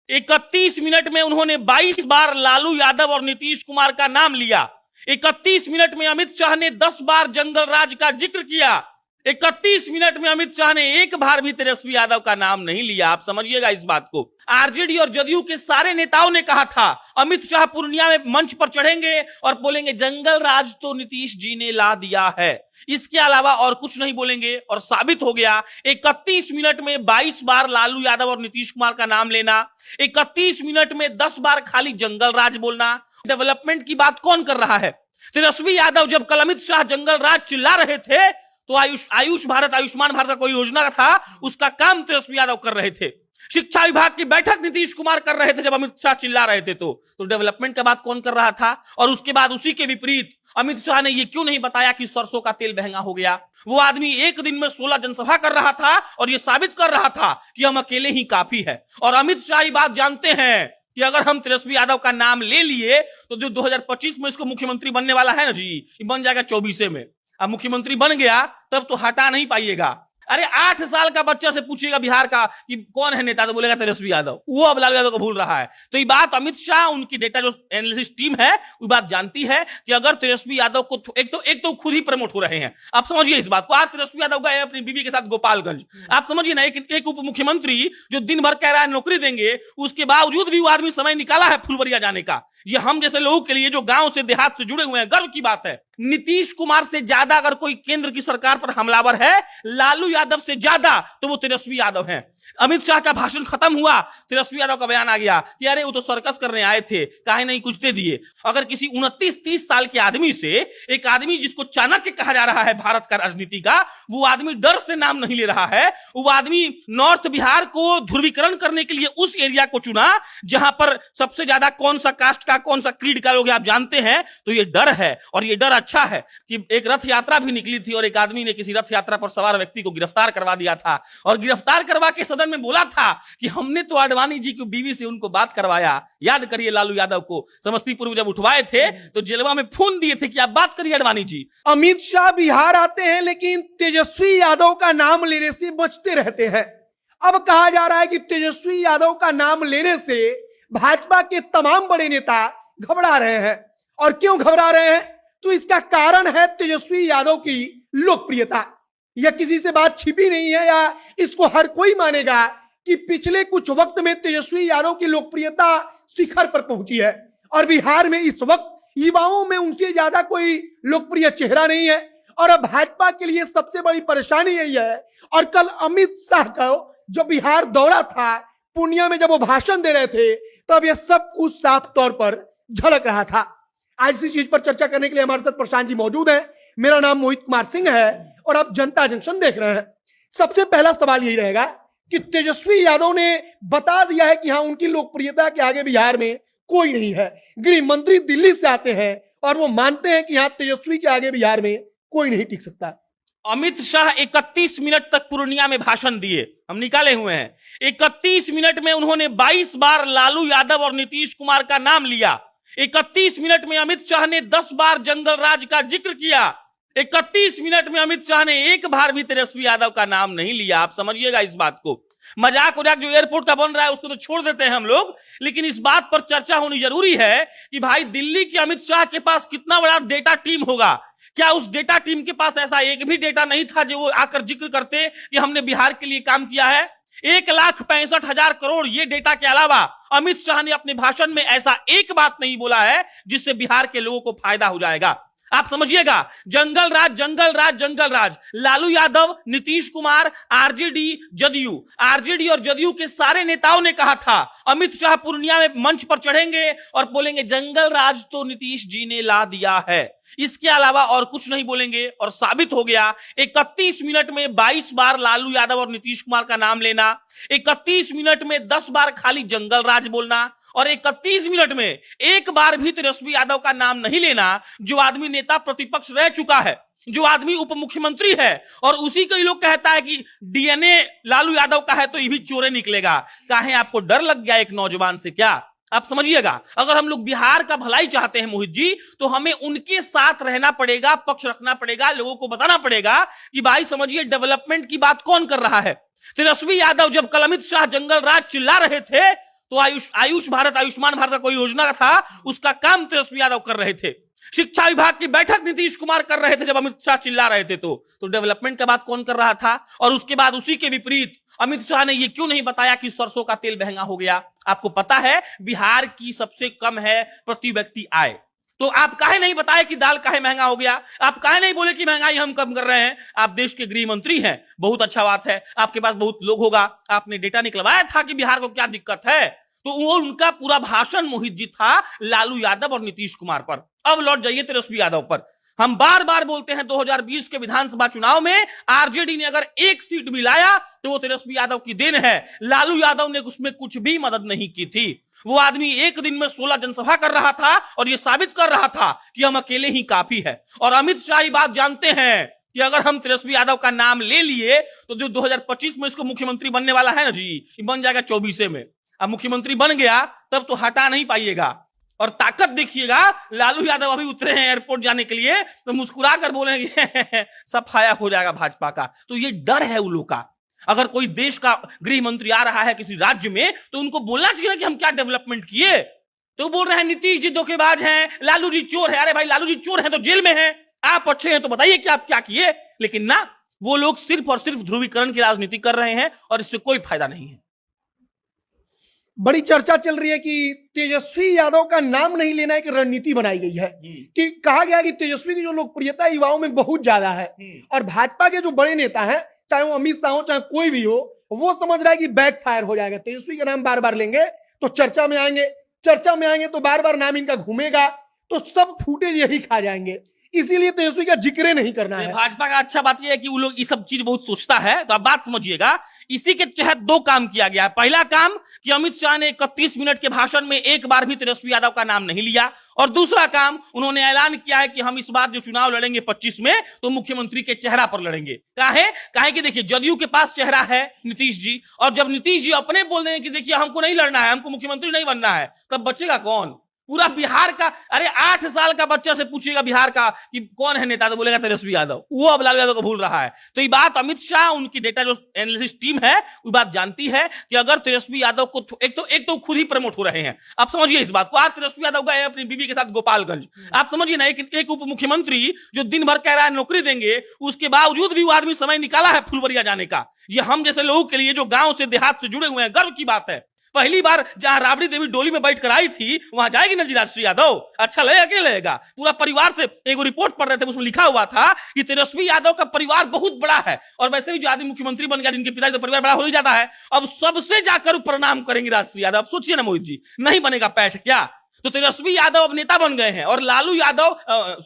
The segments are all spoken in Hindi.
31 मिनट में उन्होंने 22 बार लालू यादव और नीतीश कुमार का नाम लिया। 31 मिनट में अमित शाह ने 10 बार जंगल राज का जिक्र किया। 31 मिनट में अमित शाह ने एक बार भी तेजस्वी यादव का नाम नहीं लिया। आप समझिएगा इस बात को। आरजेडी और जदयू के सारे नेताओं ने कहा था अमित शाह पूर्णिया में मंच पर चढ़ेंगे और बोलेंगे जंगल राज तो नीतीश जी ने ला दिया है, इसके अलावा और कुछ नहीं बोलेंगे। और साबित हो गया 31 मिनट में 22 बार लालू यादव और नीतीश कुमार का नाम लेना, 31 मिनट में 10 बार खाली जंगल राज बोलना। डेवलपमेंट की बात कौन कर रहा है? तेजस्वी यादव जब कल अमित शाह जंगल राज चिल्ला रहे थे तो आयुष्मान भारत का कोई योजना था, उसका काम तेजस्वी यादव कर रहे थे। शिक्षा विभाग की बैठक नीतीश कुमार कर रहे थे जब अमित शाह चिल्ला रहे थे। तो डेवलपमेंट का बात कौन कर रहा था? और उसके बाद उसी के विपरीत अमित शाह ने यह क्यों नहीं बताया कि सरसों का तेल महंगा हो गया? वो आदमी एक दिन में 16 जनसभा कर रहा था और यह साबित कर रहा था कि हम अकेले ही काफी है। और अमित शाह ये बात जानते हैं कि अगर हम तेजस्वी यादव का नाम ले लिए तो जो 2025 में इसको मुख्यमंत्री बनने वाला है ना जी, ये बन जाएगा 24 में। अब मुख्यमंत्री बन गया तब तो हटा नहीं पाइएगा। अरे 8 साल का बच्चा से पूछिएगा बिहार का कि कौन है नेता, तो बोलेगा तेजस्वी यादव। वो अब लालू यादव को भूल रहा है। तो ये बात अमित शाह, उनकी डेटा जो एनालिसिस टीम है वो बात जानती है कि अगर तेजस्वी यादव को एक तो खुद ही प्रमोट हो रहे हैं। आप समझिए इस बात को। आज तेजस्वी यादव गए अपनी बीवी के साथ गोपालगंज। आप समझिए ना, एक उप मुख्यमंत्री जो दिन भर कह रहा है नौकरी देंगे, उसके बावजूद भी वो आदमी समय निकाला है फुलवरिया जाने का। ये हम जैसे लोगों के लिए जो गांव से देहात से जुड़े हुए हैं गर्व की बात है। नीतीश कुमार से ज्यादा अगर कोई केंद्र की सरकार पर हमलावर है, लालू यादव से ज्यादा, तो वो तेजस्वी यादव हैं। अमित शाह का भाषण खत्म हुआ, तेजस्वी यादव का बयान आ गया कि अरे वो तो सर्कस करने आए थे, काहे नहीं कुछ दे दिए। अगर किसी 29-30 साल के आदमी से, एक आदमी जिसको चाणक्य कहा जा रहा है भारत का राजनीति का, वो आदमी डर से नाम नहीं ले रहा है। वो आदमी नॉर्थ बिहार को ध्रुवीकरण करने के लिए उस एरिया को चुना जहां पर सबसे ज्यादा कौन सा कास्ट का, कौन सा क्रीड का लोग आप जानते हैं। तो ये डर है, और ये डर अच्छा है कि एक रथ यात्रा भी निकली थी और एक आदमी ने किसी रथ यात्रा पर सवार व्यक्ति को गिरफ्तार करवा दिया था, और गिरफ्तार करवा के सदन में बोला था कि हमने तो आडवाणी जी की बीवी से उनको बात करवाया। याद करिए लालू यादव को समस्तीपुर में जब उठवाए थे तो जेलवा में फोन दिए थे कि आप बात करिए आडवाणी जी। अमित शाह बिहार आते हैं लेकिन तेजस्वी यादव का नाम लेने से बचते रहते हैं। अब कहा जा रहा है कि तेजस्वी यादव का नाम लेने से भाजपा के तमाम बड़े नेता घबरा रहे हैं। और क्यों घबरा रहे हैं? तो इसका कारण है तेजस्वी यादव की लोकप्रियता। यह किसी से बात छिपी नहीं है, या इसको हर कोई मानेगा कि पिछले कुछ वक्त में तेजस्वी यादव की लोकप्रियता शिखर पर पहुंची है। और बिहार में इस वक्त युवाओं में उनसे ज्यादा कोई लोकप्रिय चेहरा नहीं है। और अब भाजपा के लिए सबसे बड़ी परेशानी यही है। और कल अमित शाह का जो बिहार दौरा था, पूर्णिया में जब वो भाषण दे रहे थे, तब यह सब कुछ साफ तौर पर झलक रहा था। आज इसी चीज पर चर्चा करने के लिए हमारे साथ प्रशांत जी मौजूद हैं। मेरा नाम मोहित कुमार सिंह है और आप जनता जंक्शन देख रहे हैं। सबसे पहला सवाल यही रहेगा कि तेजस्वी यादव ने बता दिया है कि हाँ, उनकी लोकप्रियता के आगे बिहार में कोई नहीं है। गृह मंत्री दिल्ली से आते हैं और वो मानते हैं कि हाँ, तेजस्वी के आगे बिहार में कोई नहीं टिक सकता। अमित शाह 31 मिनट तक पूर्णिया में भाषण दिए, हम निकाले हुए हैं। 31 मिनट में उन्होंने 22 बार लालू यादव और नीतीश कुमार का नाम लिया। 31 मिनट में अमित शाह ने 10 बार जंगल राज का जिक्र किया। 31 मिनट में अमित शाह ने एक बार भी तेजस्वी यादव का नाम नहीं लिया। आप समझिएगा इस बात को। मजाक उजाक जो एयरपोर्ट का बन रहा है उसको तो छोड़ देते हैं हम लोग, लेकिन इस बात पर चर्चा होनी जरूरी है कि भाई दिल्ली के अमित शाह के पास कितना बड़ा डेटा टीम होगा। क्या उस डेटा टीम के पास ऐसा एक भी डेटा नहीं था जो वो आकर जिक्र करते कि हमने बिहार के लिए काम किया है? 1,65,000 करोड़, ये डेटा के अलावा अमित शाह ने अपने भाषण में ऐसा एक बात नहीं बोला है जिससे बिहार के लोगों को फायदा हो जाएगा। आप समझिएगा, जंगल राज जंगल राज जंगल राज। लालू यादव, नीतीश कुमार, आरजेडी और जदयू के सारे नेताओं ने कहा था अमित शाह पूर्णिया में मंच पर चढ़ेंगे और बोलेंगे जंगल राज तो नीतीश जी ने ला दिया है, इसके अलावा और कुछ नहीं बोलेंगे। और साबित हो गया 31 मिनट में 22 बार लालू यादव और नीतीश कुमार का नाम लेना, 31 मिनट में 10 बार खाली जंगल राज बोलना, और 31 मिनट में एक बार भी तेजस्वी यादव का नाम नहीं लेना, जो आदमी नेता प्रतिपक्ष रह चुका है, जो आदमी उप मुख्यमंत्री है, और उसी को लोग कहता है कि डीएनए लालू यादव का है तो ये भी चोरे निकलेगा। काहे आपको डर लग गया एक नौजवान से क्या? आप समझिएगा, अगर हम लोग बिहार का भलाई चाहते हैं मोहित जी, तो हमें उनके साथ रहना पड़ेगा, पक्ष रखना पड़ेगा, लोगों को बताना पड़ेगा कि भाई समझिए डेवलपमेंट की बात कौन कर रहा है। तेजस्वी यादव जब कल अमित शाह जंगल राज चिल्ला रहे थे तो आयुष भारत, आयुष्मान भारत का कोई योजना था, उसका काम तेजस्वी यादव कर रहे थे। शिक्षा विभाग की बैठक नीतीश कुमार कर रहे थे जब अमित शाह चिल्ला रहे थे। तो डेवलपमेंट का बात कौन कर रहा था? और उसके बाद उसी के विपरीत अमित शाह ने ये क्यों नहीं बताया कि सरसों का तेल महंगा हो गया? आपको पता है बिहार की सबसे कम है प्रति व्यक्ति आय, तो आप काहे नहीं बताए कि दाल काहे महंगा हो गया? आप काहे नहीं बोले कि महंगाई हम कम कर रहे हैं? आप देश के गृह मंत्री हैं, बहुत अच्छा बात है, आपके पास बहुत लोग होगा, आपने डेटा निकलवाया था कि बिहार को क्या दिक्कत है। तो वो उनका पूरा भाषण मोहित जी था लालू यादव और नीतीश कुमार पर। अब लौट जाइए तेजस्वी यादव पर। हम बार बार बोलते हैं 2020 के विधानसभा चुनाव में आरजेडी ने अगर एक सीट भी लाया तो वो तेजस्वी यादव की देन है। लालू यादव ने उसमें कुछ भी मदद नहीं की थी। वो आदमी एक दिन में 16 जनसभा कर रहा था और ये साबित कर रहा था कि हम अकेले ही काफी है। और अमित शाह ये बात जानते हैं कि अगर हम तेजस्वी यादव का नाम ले लिए तो जो 2025 में इसको मुख्यमंत्री बनने वाला है ना जी, ये बन जाएगा 24 में। अब मुख्यमंत्री बन गया तब तो हटा नहीं पाइएगा। और ताकत देखिएगा, लालू यादव अभी उतरे हैं एयरपोर्ट जाने के लिए तो मुस्कुरा कर बोलेंगे सफाया हो जाएगा भाजपा का। तो ये डर है उन लोग का। अगर कोई देश का गृह मंत्री आ रहा है किसी राज्य में तो उनको बोलना चाहिए ना कि हम क्या डेवलपमेंट किए। तो बोल रहे हैं नीतीश जी धोखेबाज हैं, लालू जी चोर है। अरे भाई लालू जी चोर हैं तो जेल में हैं, आप अच्छे हैं तो बताइए कि आप क्या किए। लेकिन ना, वो लोग सिर्फ और सिर्फ ध्रुवीकरण की राजनीति कर रहे हैं और इससे कोई फायदा नहीं है। बड़ी चर्चा चल रही है कि तेजस्वी यादव का नाम नहीं लेना एक रणनीति बनाई गई है, कि कहा गया कि तेजस्वी की जो लोकप्रियता युवाओं में बहुत ज्यादा है और भाजपा के जो बड़े नेता हैं, चाहे वो अमित शाह हो चाहे कोई भी हो, वो समझ रहा है कि बैक फायर हो जाएगा। तेजस्वी का नाम बार बार लेंगे तो चर्चा में आएंगे तो बार बार नाम इनका घूमेगा तो सब फुटेज यही खा जाएंगे। इसीलिए तेजस्वी का जिक्र नहीं करना है। भाजपा का अच्छा बात यह है कि वो लोग ये सब चीज बहुत सोचता है। तो आप बात समझिएगा, इसी के तहत दो काम किया गया। पहला काम कि अमित शाह ने 31 मिनट के भाषण में एक बार भी तेजस्वी यादव का नाम नहीं लिया। और दूसरा काम, उन्होंने ऐलान किया है कि हम इस बार जो चुनाव लड़ेंगे 25 में तो मुख्यमंत्री के चेहरा पर लड़ेंगे। काहे कि देखिए जदयू के पास चेहरा है नीतीश जी, और जब नीतीश जी अपने बोल देंगे कि देखिए हमको नहीं लड़ना है, हमको मुख्यमंत्री नहीं बनना है, तब बचेगा कौन? पूरा बिहार का, अरे 8 साल का बच्चा से पूछिएगा बिहार का कि कौन है नेता, तो बोलेगा तेजस्वी यादव। वो अब लालू यादव को भूल रहा है। तो ये बात अमित शाह, उनकी डेटा जो एनालिसिस टीम है वो बात जानती है कि अगर तेजस्वी यादव को एक तो खुद ही प्रमोट हो रहे हैं। आप समझिए इस बात को। आज तेजस्वी यादव गए अपनी बीवी के साथ गोपालगंज। आप समझिए ना, एक उप मुख्यमंत्री जो दिन भर कह रहा है नौकरी देंगे, उसके बावजूद भी वो आदमी समय निकाला है फुलवरिया जाने का। ये हम जैसे लोगों के लिए जो गांव से देहात से जुड़े हुए हैं गर्व की बात है। पहली बार जहां राबड़ी देवी डोली में बैठ कर आई थी वहां जाएगी ना जी राजश्री यादव? अच्छा लगेगा कि लगेगा? पूरा परिवार से एक रिपोर्ट पढ़ रहे थे, उसमें लिखा हुआ था कि तेजस्वी यादव का परिवार बहुत बड़ा है। और वैसे भी जो आदमी मुख्यमंत्री बन गया, जिनके पिता तो परिवार बड़ा हो ही जाता है, अब सबसे जाकर प्रणाम करेंगे राजश्री यादव। अब सोचिए ना मोहित जी, नहीं बनेगा पैठ क्या? तो तेजस्वी यादव अब नेता बन गए हैं। और लालू यादव,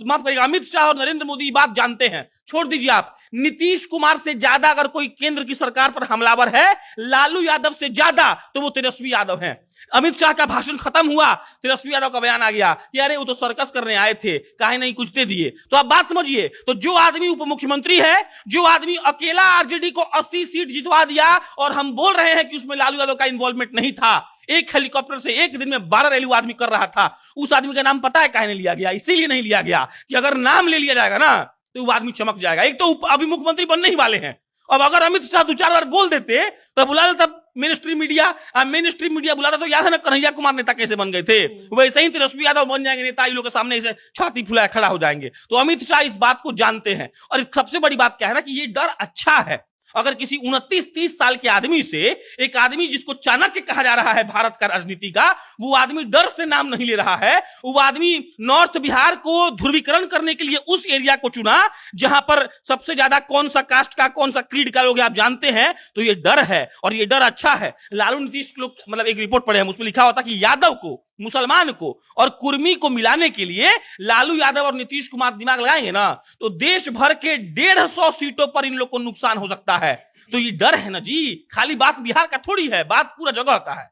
माफ करिएगा, अमित शाह और नरेंद्र मोदी ये बात जानते हैं। छोड़ दीजिए आप, नीतीश कुमार से ज्यादा अगर कोई केंद्र की सरकार पर हमलावर है लालू यादव से ज्यादा, तो वो तेजस्वी यादव हैं। अमित शाह का भाषण खत्म हुआ, तेजस्वी यादव का बयान आ गया कि अरे वो तो सर्कस करने आए थे, काहे नहीं कुछ दे दिए। तो आप बात समझिए, तो जो आदमी उप मुख्यमंत्री है, जो आदमी अकेला आरजेडी को 80 सीट जितवा दिया, और हम बोल रहे हैं कि उसमें लालू यादव का इन्वॉल्वमेंट नहीं था, एक हेलीकॉप्टर से एक दिन में 12 रैली आदमी कर रहा था, उस आदमी का नाम पता है काहे नहीं लिया गया? इसीलिए नहीं लिया गया कि अगर नाम ले लिया जाएगा ना तो वो आदमी चमक जाएगा। एक तो अभी मुख्यमंत्री बनने ही वाले हैं। अब अगर अमित शाह 2-4 बार बोल देते तो बुला लेता मेन स्ट्रीम मीडिया बुलाता। तो याद है ना कन्हैया कुमार नेता कैसे बन गए थे? वैसे ही तेजस्वी यादव बन जाएंगे नेता, इन लोगों के सामने इसे छाती फुलाए खड़ा हो जाएंगे। तो अमित शाह इस बात को जानते हैं। और सबसे बड़ी बात क्या है ना कि ये डर अच्छा है। अगर किसी 29-30 साल के आदमी से, एक आदमी जिसको चाणक्य कहा जा रहा है भारत का राजनीति का, वो आदमी डर से नाम नहीं ले रहा है। वो आदमी नॉर्थ बिहार को ध्रुवीकरण करने के लिए उस एरिया को चुना जहां पर सबसे ज्यादा कौन सा कास्ट का, कौन सा क्रीड का लोग आप जानते हैं। तो ये डर है और ये डर अच्छा है। लालू नीतीश लोग, मतलब एक रिपोर्ट पढ़े हम, उसमें लिखा होता कि यादव को, मुसलमान को और कुर्मी को मिलाने के लिए लालू यादव और नीतीश कुमार दिमाग लगाएंगे ना तो देश भर के 150 सीटों पर इन लोग को नुकसान हो सकता है। तो ये डर है ना जी, खाली बात बिहार का थोड़ी है, बात पूरा जगह का है।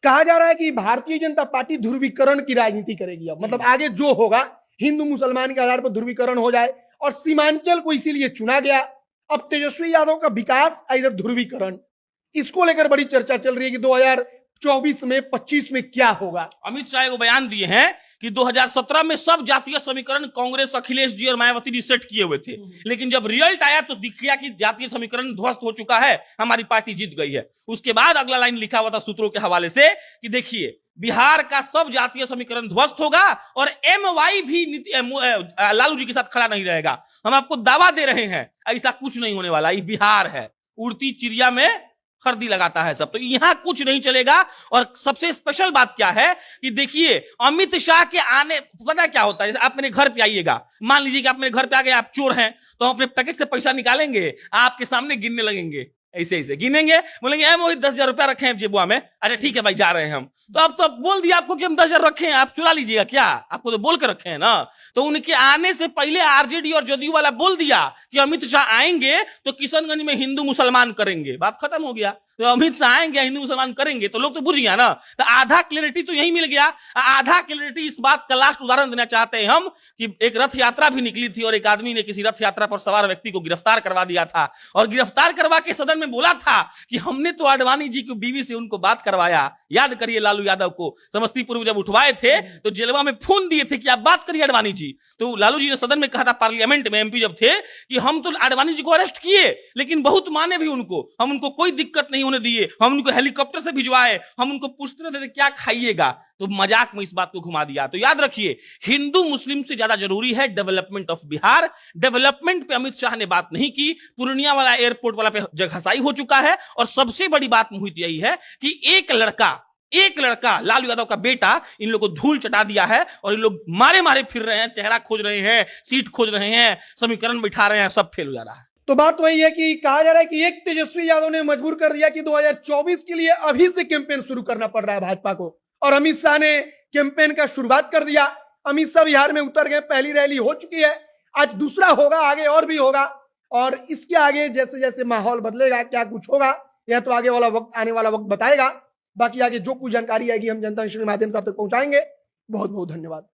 कहा जा रहा है कि भारतीय जनता पार्टी ध्रुवीकरण की राजनीति करेगी। अब मतलब आगे जो होगा हिंदू मुसलमान के आधार पर ध्रुवीकरण हो जाए, और सीमांचल को इसीलिए चुना गया। अब तेजस्वी यादव का विकास, इधर ध्रुवीकरण, इसको लेकर बड़ी चर्चा चल रही है कि 2024 में 25 में क्या होगा। अमित शाह को बयान दिए हैं कि 2017 में सब जातीय समीकरण कांग्रेस, अखिलेश जी और मायावती जी सेट किए हुए थे, लेकिन जब रिजल्ट आया तो दिख गया कि जातीय समीकरण ध्वस्त हो चुका है, हमारी पार्टी जीत गई है। उसके बाद अगला लाइन लिखा हुआ था सूत्रों के हवाले से कि देखिए बिहार का सब जातीय समीकरण ध्वस्त होगा और MY भी लालू जी के साथ खड़ा नहीं रहेगा। हम आपको दावा दे रहे हैं ऐसा कुछ नहीं होने वाला। ये बिहार है, उड़ती चिड़िया में हरदी लगाता है सब, तो यहां कुछ नहीं चलेगा। और सबसे स्पेशल बात क्या है कि देखिए अमित शाह के आने, पता क्या होता है, जैसे आप मेरे घर पे आइएगा, मान लीजिए कि आप मेरे घर पे आ गए, आप चोर हैं, तो हम अपने पैकेट से पैसा निकालेंगे, आपके सामने गिनने लगेंगे, ऐसे ऐसे गिनेंगे, बोलेंगे मोहित 10,000 रुपया रखे हैं जेबुआ में, अच्छा ठीक है भाई जा रहे हैं हम। तो अब तो बोल दिया आपको कि हम 10,000 रखे हैं, आप चुरा लीजिएगा क्या, आपको तो बोल के रखे हैं ना। तो उनके आने से पहले आरजेडी और जदयू वाला बोल दिया कि अमित शाह आएंगे तो किशनगंज में हिंदू मुसलमान करेंगे, बात खत्म हो गया। तो अमित शाह आएंगे हिंदू मुसलमान करेंगे तो लोग तो बुझ गया ना। तो आधा क्लैरिटी तो यही मिल गया। आधा क्लैरिटी इस बात का लास्ट उदाहरण देना चाहते हैं हम कि एक रथ यात्रा भी निकली थी और एक आदमी ने किसी रथ यात्रा पर सवार व्यक्ति को गिरफ्तार करवा दिया था, और गिरफ्तार करवा के सदन में बोला था कि हमने तो आडवाणी जी की बीवी से उनको बात करवाया। याद करिए लालू यादव को समस्तीपुर में जब उठवाए थे तो जेलवा में फोन दिए थे कि आप बात करिए आडवाणी जी। तो लालू जी ने सदन में कहा था, पार्लियामेंट में MP जब थे, कि हम तो आडवाणी जी को अरेस्ट किए लेकिन बहुत माने भी उनको, हम उनको कोई दिक्कत नहीं होने दिए, हम उनको हेलीकॉप्टर से भिजवाए, हम उनको पूछते रहते थे क्या खाइएगा, तो मजाक में इस बात को घुमा दिया। तो याद रखिए हिंदू मुस्लिम से ज्यादा जरूरी है डेवलपमेंट ऑफ बिहार। डेवलपमेंट पे अमित शाह ने बात नहीं की, पूर्णिया वाला एयरपोर्ट वाला पे जगहसाई हो चुका है। और सबसे बड़ी बात मोहित यही है कि एक लड़का लालू यादव का बेटा इन लोगों को धूल चटा दिया है, और इन लोग मारे मारे फिर रहे हैं, चेहरा खोज रहे हैं, सीट खोज रहे हैं, समीकरण बिठा रहे हैं, सब फेल हो जा रहा है। तो बात वही है कि कहा जा रहा है कि एक तेजस्वी यादव ने मजबूर कर दिया कि 2024 के लिए अभी से कैंपेन शुरू करना पड़ रहा है भाजपा को, और अमित शाह ने कैंपेन का शुरुआत कर दिया। अमित शाह बिहार में उतर गए, पहली रैली हो चुकी है, आज दूसरा होगा, आगे और भी होगा, और इसके आगे जैसे जैसे माहौल बदलेगा क्या कुछ होगा यह तो आगे वाला वक्त, आने वाला वक्त बताएगा। बाकी आगे जो कुछ जानकारी आएगी हम जनता के माध्यम से आप तक पहुंचाएंगे। बहुत बहुत धन्यवाद।